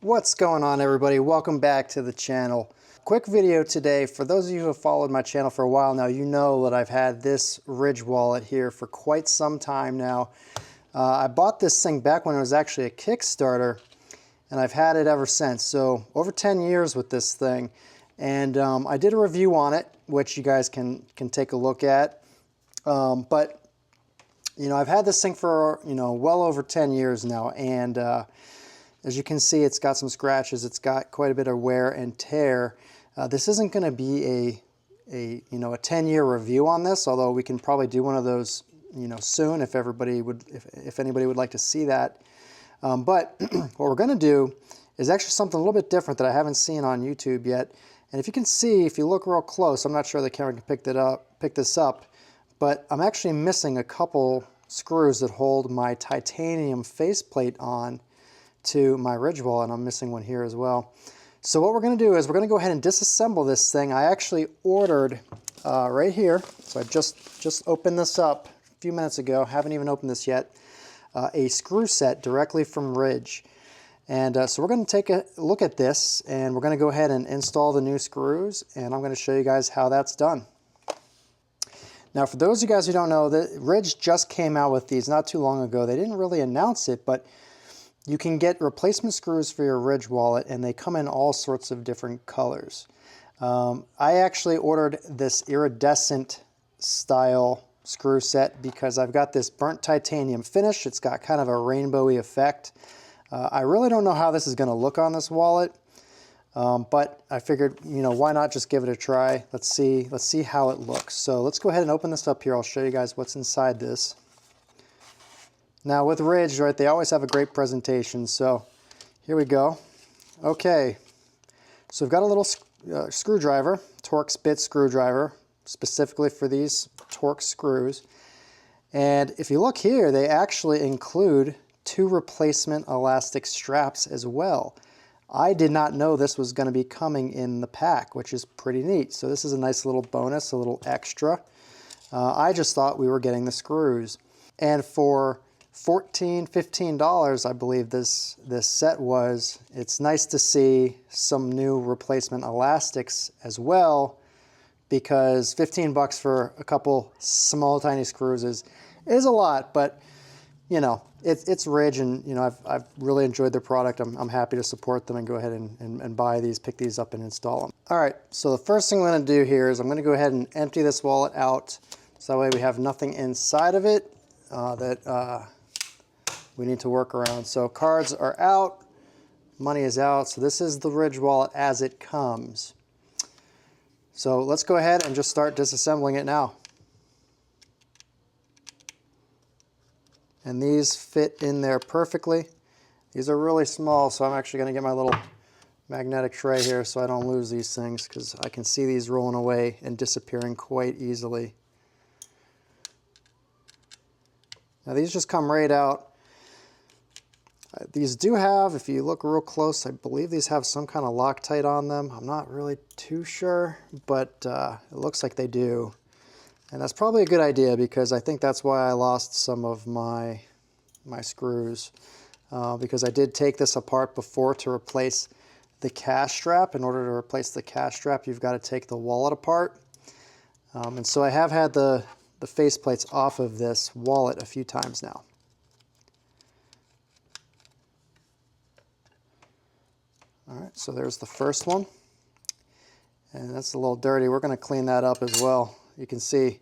What's going on, everybody? Welcome back to the channel. Quick video today. For those of you who have followed my channel for a while now, you know that I've had this Ridge wallet here for quite some time now. I bought this thing back when it was actually a Kickstarter, and I've had it ever since. So over 10 years with this thing. And I did a review on it, which you guys can take a look at. But you know, I've had this thing for, well over 10 years now, and as you can see, it's got some scratches. It's got quite a bit of wear and tear. This isn't going to be a 10-year review on this, although we can probably do one of those, soon if anybody would like to see that. But what we're going to do is actually something a little bit different that I haven't seen on YouTube yet. And if you can see, if you look real close, I'm not sure the camera can pick this up, but I'm actually missing a couple screws that hold my titanium faceplate on to my Ridge wallet, and I'm missing one here as well. So what we're going to do is we're going to go ahead and disassemble this thing. I actually ordered right here, so I just opened this up a few minutes ago, haven't even opened this yet, a screw set directly from Ridge. And so we're going to take a look at this, and we're going to go ahead and install the new screws, and I'm going to show you guys how that's done. Now, for those of you guys who don't know, Ridge just came out with these not too long ago. They didn't really announce it, but you can get replacement screws for your Ridge wallet, and they come in all sorts of different colors. I actually ordered this iridescent style screw set because I've got this burnt titanium finish. It's got kind of a rainbowy effect. I really don't know how this is going to look on this wallet, but I figured, why not just give it a try? Let's see how it looks. So let's go ahead and open this up here. I'll show you guys what's inside this. Now with Ridge, right, they always have a great presentation, so here we go. Okay, so we've got a little screwdriver, Torx bit screwdriver, specifically for these Torx screws. And if you look here, they actually include 2 replacement elastic straps as well. I did not know this was going to be coming in the pack, which is pretty neat. So this is a nice little bonus, a little extra. I just thought we were getting the screws. And for $15, I believe this set was. It's nice to see some new replacement elastics as well, because 15 bucks for a couple small tiny screws is a lot, but it's Ridge, and I've really enjoyed their product. I'm happy to support them and go ahead and buy these, pick these up and install them. All right, so the first thing I'm going to do here is I'm going to go ahead and empty this wallet out, so that way we have nothing inside of it that we need to work around. So cards are out, money is out. So this is the Ridge wallet as it comes. So let's go ahead and just start disassembling it now. And these fit in there perfectly. These are really small, so I'm actually going to get my little magnetic tray here so I don't lose these things, because I can see these rolling away and disappearing quite easily. Now these just come right out. These do have, if you look real close, I believe these have some kind of Loctite on them. I'm not really too sure, but it looks like they do. And that's probably a good idea, because I think that's why I lost some of my screws. Because I did take this apart before to replace the cash strap. In order to replace the cash strap, you've got to take the wallet apart. And so I have had the faceplates off of this wallet a few times now. All right, so there's the first one, and that's a little dirty. We're going to clean that up as well. You can see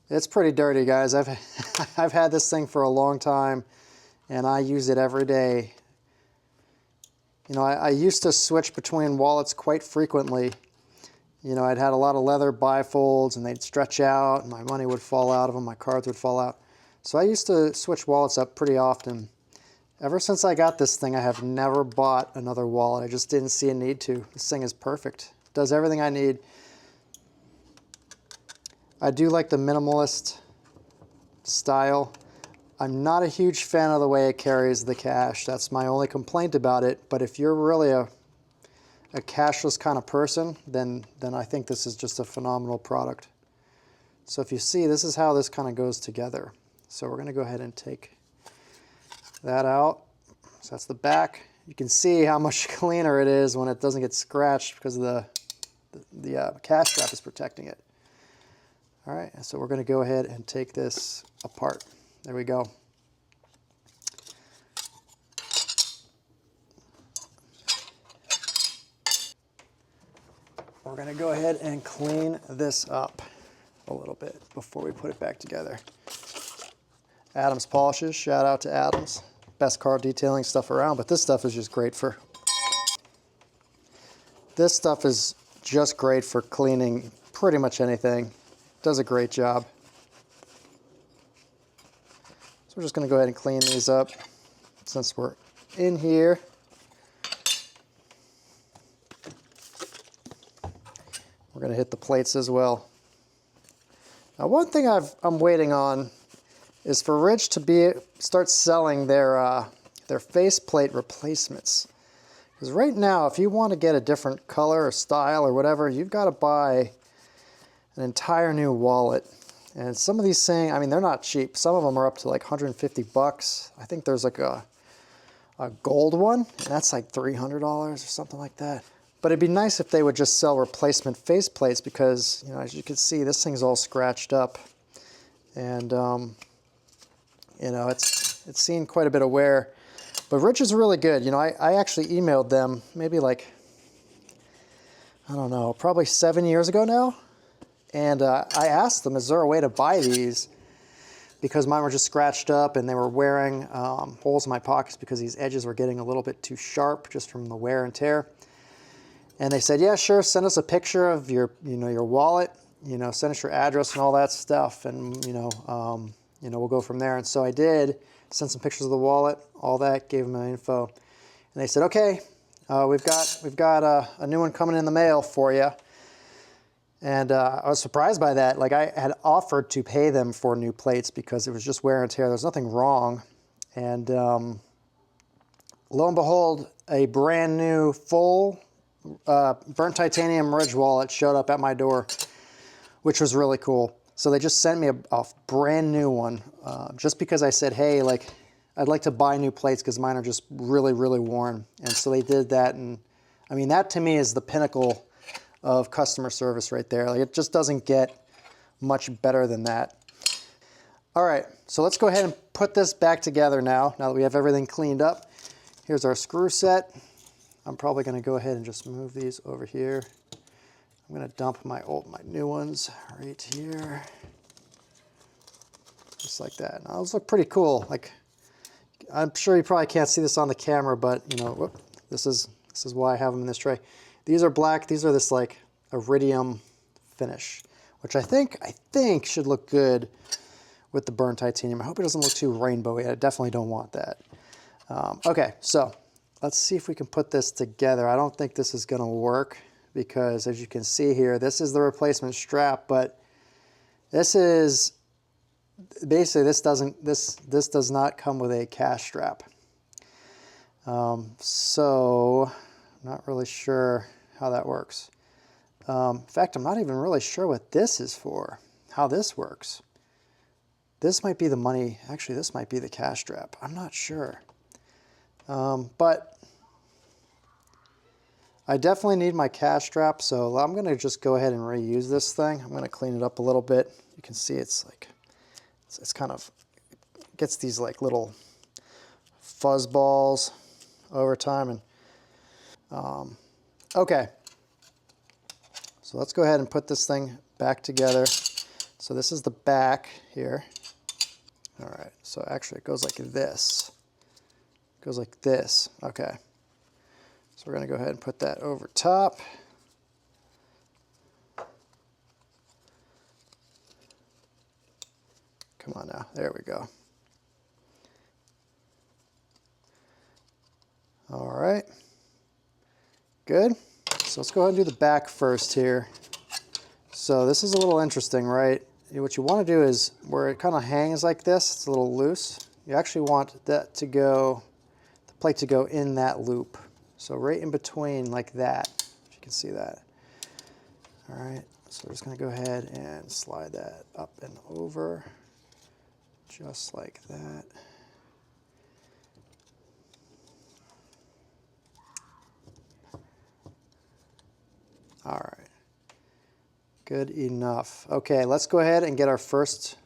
it's pretty dirty, guys. I've had this thing for a long time, and I use it every day. I used to switch between wallets quite frequently. I'd had a lot of leather bifolds, and they'd stretch out, and my money would fall out of them, my cards would fall out. So I used to switch wallets up pretty often. Ever since I got this thing, I have never bought another wallet. I just didn't see a need to. This thing is perfect. It does everything I need. I do like the minimalist style. I'm not a huge fan of the way it carries the cash. That's my only complaint about it. But if you're really a cashless kind of person, then I think this is just a phenomenal product. So if you see, this is how this kind of goes together. So we're going to go ahead and take that out. So that's the back, you can see how much cleaner it is when it doesn't get scratched because the cash strap is protecting it. All right, so we're going to go ahead and take this apart. There we go. We're going to go ahead and clean this up a little bit before we put it back together. Adams Polishes, shout out to Adams. Best car detailing stuff around, but this stuff is just great for... This stuff is just great for cleaning pretty much anything. Does a great job. So we're just going to go ahead and clean these up since we're in here. We're going to hit the plates as well. Now, one thing I'm waiting on is for Ridge to start selling their faceplate replacements. Because right now, if you want to get a different color or style or whatever, you've got to buy an entire new wallet. And some of these things, I mean, they're not cheap. Some of them are up to like 150 bucks. I think there's like a gold one, and that's like $300 or something like that. But it'd be nice if they would just sell replacement faceplates because, you know, as you can see, this thing's all scratched up. And, you know, it's seen quite a bit of wear. But Rich is really good. You know, I actually emailed them maybe like, I don't know, probably 7 years ago now. And I asked them, is there a way to buy these? Because mine were just scratched up and they were wearing holes in my pockets because these edges were getting a little bit too sharp just from the wear and tear. And they said, yeah, sure, send us a picture of your wallet, you know, send us your address and all that stuff, and, you know, we'll go from there. And so I did send some pictures of the wallet, all that, gave them my info. And they said, okay, we've got a new one coming in the mail for you. And I was surprised by that. Like, I had offered to pay them for new plates because it was just wear and tear. There's nothing wrong. And lo and behold, a brand new full burnt titanium Ridge wallet showed up at my door, which was really cool. So they just sent me a brand new one just because I said, hey, like, I'd like to buy new plates because mine are just really, really worn. And so they did that. And I mean, that to me is the pinnacle of customer service right there. Like, it just doesn't get much better than that. All right, so let's go ahead and put this back together now that we have everything cleaned up. Here's our screw set. I'm probably going to go ahead and just move these over here. I'm going to dump my new ones right here. Just like that. Now, those look pretty cool. Like, I'm sure you probably can't see this on the camera, but, you know, whoop, this is why I have them in this tray. These are black. These are this, like, iridium finish, which I think should look good with the burnt titanium. I hope it doesn't look too rainbowy. I definitely don't want that. Okay, so let's see if we can put this together. I don't think this is going to work because, as you can see here, this is the replacement strap, but this is basically this does not come with a cash strap. So I'm not really sure how that works. In fact, I'm not even really sure what this is for, how this works. This might be the money. Actually, this might be the cash strap. I'm not sure. But I definitely need my cash strap, so I'm going to just go ahead and reuse this thing. I'm going to clean it up a little bit. You can see it's like, it's kind of, gets these like little fuzz balls over time. And okay, so let's go ahead and put this thing back together. So this is the back here. All right, so actually it goes like this. It goes like this, okay. So we're gonna go ahead and put that over top. Come on now, there we go. All right, good. So let's go ahead and do the back first here. So this is a little interesting, right? What you want to do is where it kind of hangs like this, it's a little loose. You actually want that to go, the plate to go in that loop. So right in between like that, if you can see that. All right, so we're just going to go ahead and slide that up and over, just like that. All right. Good enough. Okay, let's go ahead and get our first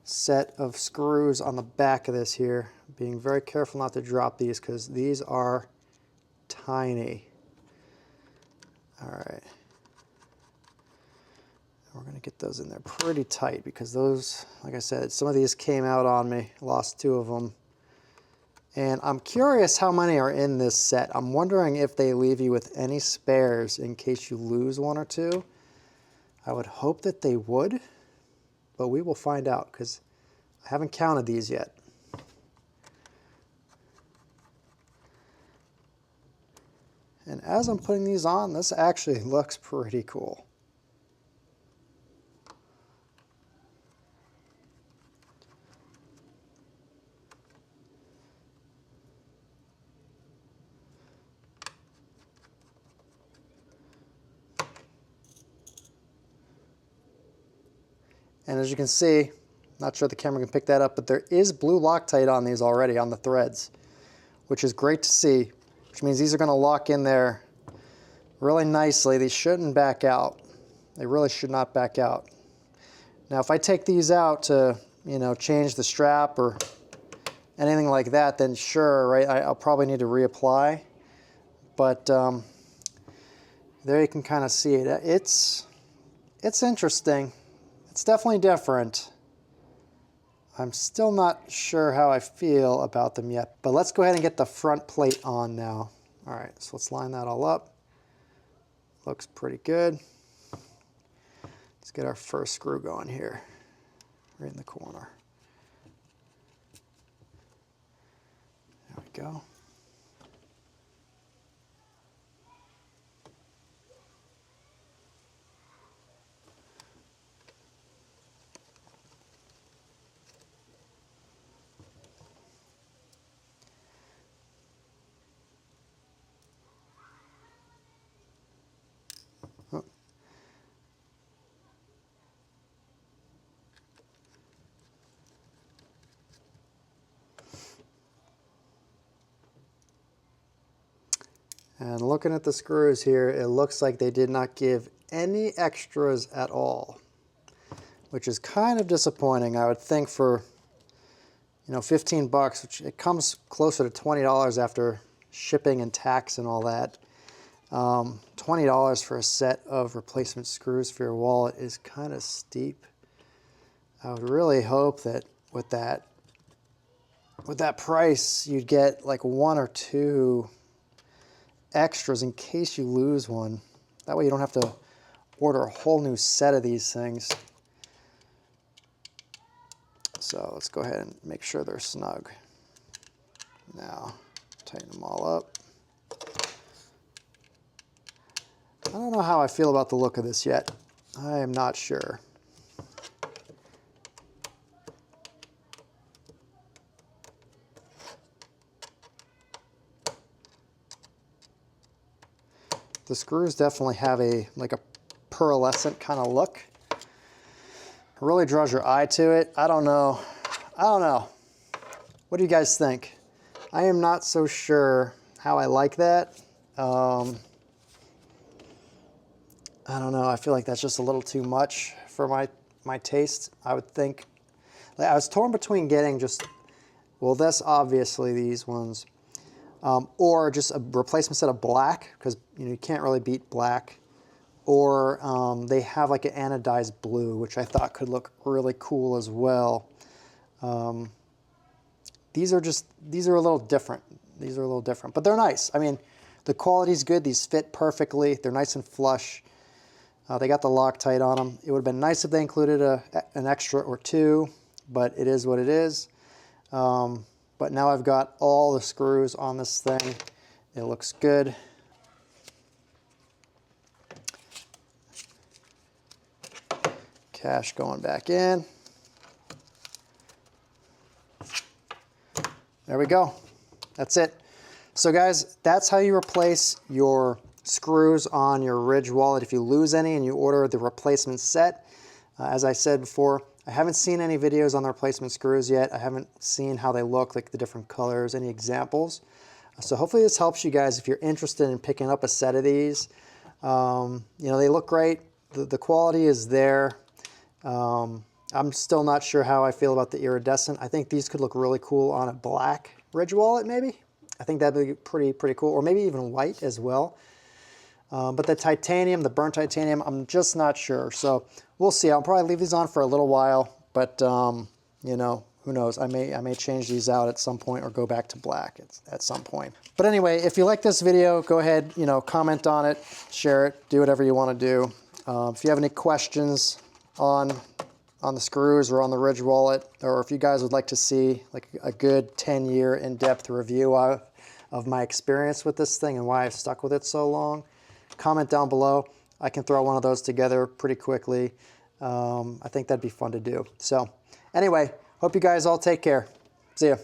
set of screws on the back of this here. Being very careful not to drop these because these are tiny. All right. We're going to get those in there pretty tight because those, like I said, some of these came out on me. Lost 2 of them. And I'm curious how many are in this set. I'm wondering if they leave you with any spares in case you lose 1 or 2. I would hope that they would, but we will find out because I haven't counted these yet. And as I'm putting these on, this actually looks pretty cool. And as you can see, not sure the camera can pick that up, but there is blue Loctite on these already on the threads, which is great to see, which means these are going to lock in there really nicely. These shouldn't back out. They really should not back out. Now, if I take these out to, you know, change the strap or anything like that, then sure, right, I'll probably need to reapply. But there you can kind of see it. It's interesting. It's definitely different. I'm still not sure how I feel about them yet, but let's go ahead and get the front plate on now. All right, so let's line that all up. Looks pretty good. Let's get our first screw going here, right in the corner. There we go. And looking at the screws here, it looks like they did not give any extras at all, which is kind of disappointing. I would think for, you know, 15 bucks, which it comes closer to $20 after shipping and tax and all that. $20 for a set of replacement screws for your wallet is kind of steep. I would really hope that with that price, you'd get like 1 or 2 extras in case you lose one. That way you don't have to order a whole new set of these things. So let's go ahead and make sure they're snug. Now, tighten them all up. I don't know how I feel about the look of this yet. I am not sure. The screws definitely have like a pearlescent kind of look. It really draws your eye to it. I don't know. What do you guys think? I am not so sure how I like that. I don't know. I feel like that's just a little too much for my taste. I would think. I was torn between getting just, well, this obviously these ones. Or just a replacement set of black, because you can't really beat black. Or they have like an anodized blue, which I thought could look really cool as well. These are a little different. These are a little different, but they're nice. I mean, the quality's good. These fit perfectly. They're nice and flush. They got the Loctite on them. It would have been nice if they included an extra or 2, but it is what it is. But now I've got all the screws on this thing. It looks good. Cash going back in. There we go. That's it. So guys, that's how you replace your screws on your Ridge wallet if you lose any and you order the replacement set. As I said before, I haven't seen any videos on the replacement screws yet. I haven't seen how they look, like the different colors, any examples. So hopefully this helps you guys if you're interested in picking up a set of these. You know, they look great. The quality is there. I'm still not sure how I feel about the iridescent. I think these could look really cool on a black ridge wallet maybe. I think that'd be pretty cool, or maybe even white as well. But the titanium, the burnt titanium, I'm just not sure. So we'll see. I'll probably leave these on for a little while, but you know, who knows? I may change these out at some point or go back to black at some point. But anyway, if you like this video, go ahead, you know, comment on it, share it, do whatever you want to do. If you have any questions on the screws or on the ridge wallet, or if you guys would like to see like a good 10-year in-depth review of my experience with this thing and why I've stuck with it so long, comment down below. I can throw one of those together pretty quickly. I think that'd be fun to do. So anyway, hope you guys all take care. See ya.